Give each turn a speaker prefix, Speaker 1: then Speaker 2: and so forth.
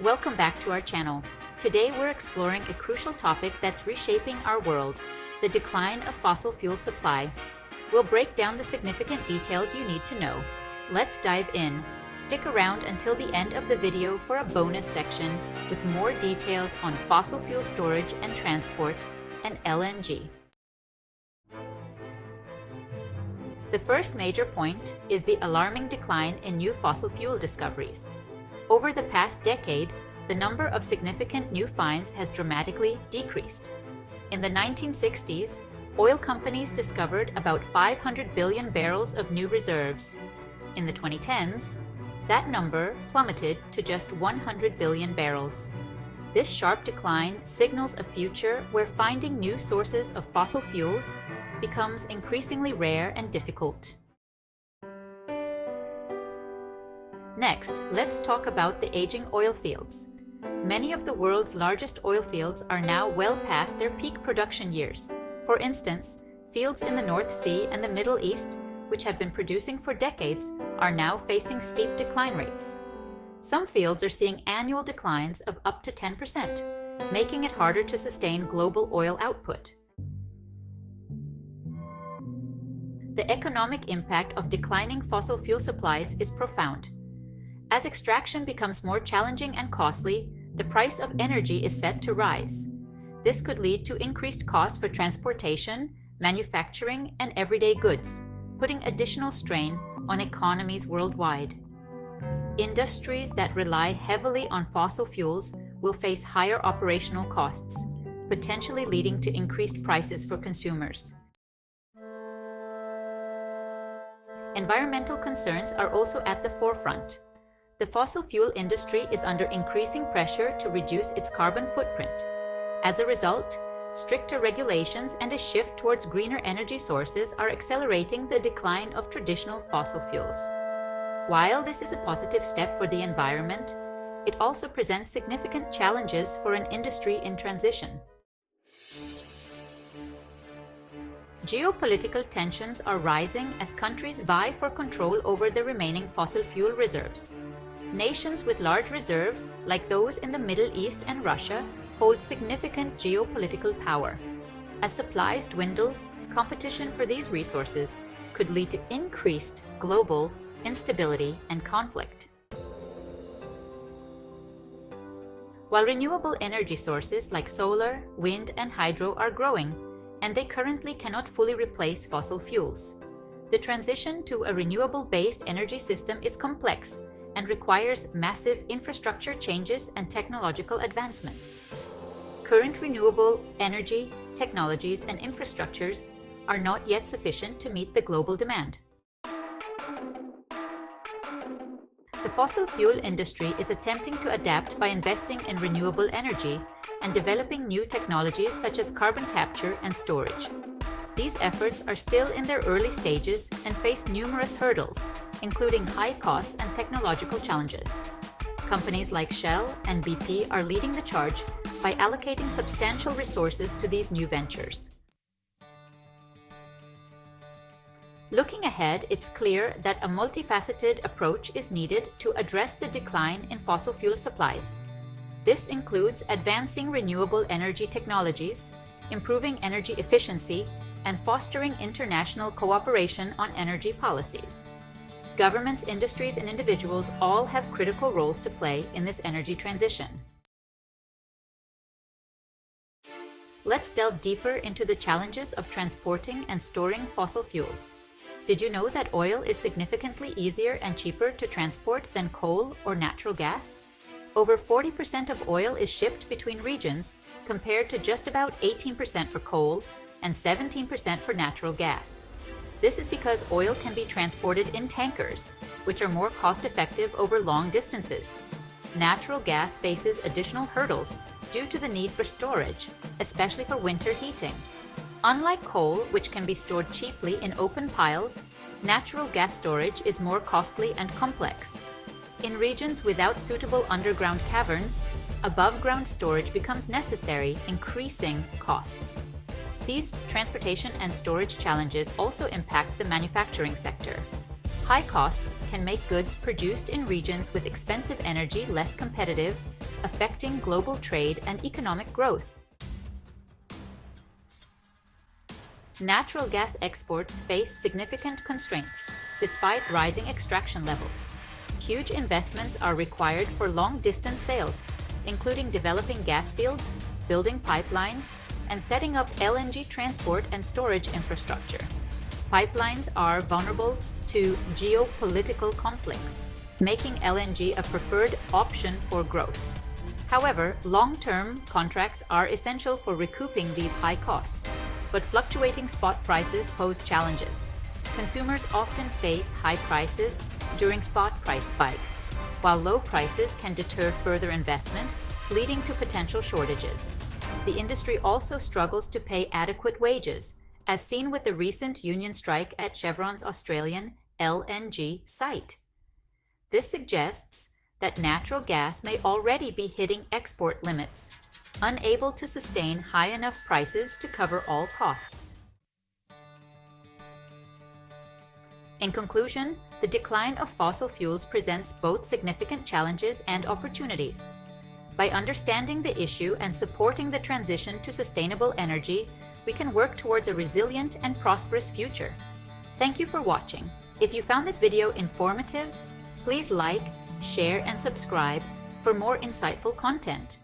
Speaker 1: Welcome back to our channel. Today we're exploring a crucial topic that's reshaping our world, the decline of fossil fuel supply. We'll break down the significant details you need to know. Let's dive in. Stick around until the end of the video for a bonus section with more details on fossil fuel storage and transport and LNG. The first major point is the alarming decline in new fossil fuel discoveries. Over the past decade, the number of significant new finds has dramatically decreased. In the 1960s, oil companies discovered about 500 billion barrels of new reserves. In the 2010s, that number plummeted to just 100 billion barrels. This sharp decline signals a future where finding new sources of fossil fuels becomes increasingly rare and difficult. Next, let's talk about the aging oil fields. Many of the world's largest oil fields are now well past their peak production years. For instance, fields in the North Sea and the Middle East, which have been producing for decades, are now facing steep decline rates. Some fields are seeing annual declines of up to 10%, making it harder to sustain global oil output. The economic impact of declining fossil fuel supplies is profound. As extraction becomes more challenging and costly, the price of energy is set to rise. This could lead to increased costs for transportation, manufacturing, and everyday goods, putting additional strain on economies worldwide. Industries that rely heavily on fossil fuels will face higher operational costs, potentially leading to increased prices for consumers. Environmental concerns are also at the forefront. The fossil fuel industry is under increasing pressure to reduce its carbon footprint. As a result, stricter regulations and a shift towards greener energy sources are accelerating the decline of traditional fossil fuels. While this is a positive step for the environment, it also presents significant challenges for an industry in transition. Geopolitical tensions are rising as countries vie for control over the remaining fossil fuel reserves. Nations with large reserves, like those in the Middle East and Russia, hold significant geopolitical power. As supplies dwindle, competition for these resources could lead to increased global instability and conflict. While renewable energy sources like solar, wind, and hydro are growing, and they currently cannot fully replace fossil fuels, the transition to a renewable-based energy system is complex and requires massive infrastructure changes and technological advancements. Current renewable energy, technologies, and infrastructures are not yet sufficient to meet the global demand. The fossil fuel industry is attempting to adapt by investing in renewable energy and developing new technologies such as carbon capture and storage. These efforts are still in their early stages and face numerous hurdles, including high costs and technological challenges. Companies like Shell and BP are leading the charge by allocating substantial resources to these new ventures. Looking ahead, it's clear that a multifaceted approach is needed to address the decline in fossil fuel supplies. This includes advancing renewable energy technologies, improving energy efficiency, and fostering international cooperation on energy policies. Governments, industries, and individuals all have critical roles to play in this energy transition. Let's delve deeper into the challenges of transporting and storing fossil fuels. Did you know that oil is significantly easier and cheaper to transport than coal or natural gas? Over 40% of oil is shipped between regions, compared to just about 18% for coal and 17% for natural gas. This is because oil can be transported in tankers, which are more cost-effective over long distances. Natural gas faces additional hurdles due to the need for storage, especially for winter heating. Unlike coal, which can be stored cheaply in open piles, natural gas storage is more costly and complex. In regions without suitable underground caverns, above-ground storage becomes necessary, increasing costs. These transportation and storage challenges also impact the manufacturing sector. High costs can make goods produced in regions with expensive energy less competitive affecting global trade and economic growth. Natural gas exports face significant constraints, despite rising extraction levels. Huge investments are required for long-distance sales, including developing gas fields, building pipelines, and setting up LNG transport and storage infrastructure. Pipelines are vulnerable to geopolitical conflicts, making LNG a preferred option for growth. However, long-term contracts are essential for recouping these high costs, but fluctuating spot prices pose challenges. Consumers often face high prices during spot price spikes, while low prices can deter further investment, leading to potential shortages. The industry also struggles to pay adequate wages, as seen with the recent union strike at Chevron's Australian LNG site. This suggests that natural gas may already be hitting export limits, unable to sustain high enough prices to cover all costs. In conclusion, the decline of fossil fuels presents both significant challenges and opportunities. By understanding the issue and supporting the transition to sustainable energy, we can work towards a resilient and prosperous future. Thank you for watching. If you found this video informative, please like, share, and subscribe for more insightful content.